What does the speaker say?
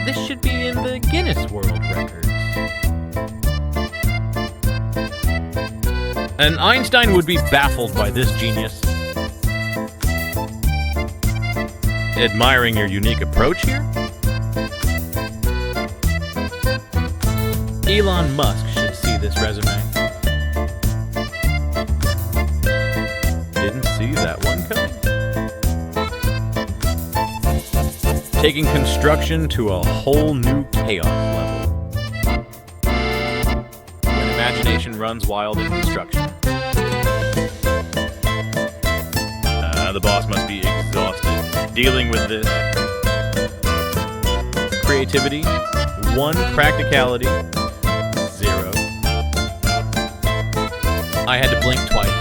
This should be in the Guinness World Records. And Einstein would be baffled by this genius. Admiring your unique approach here? Elon Musk should see this resume. Didn't see that one coming. Taking construction to a whole new chaos level. When imagination runs wild in construction. The boss must be exhausted dealing with this. Creativity, 1. Practicality, 0. I had to blink twice.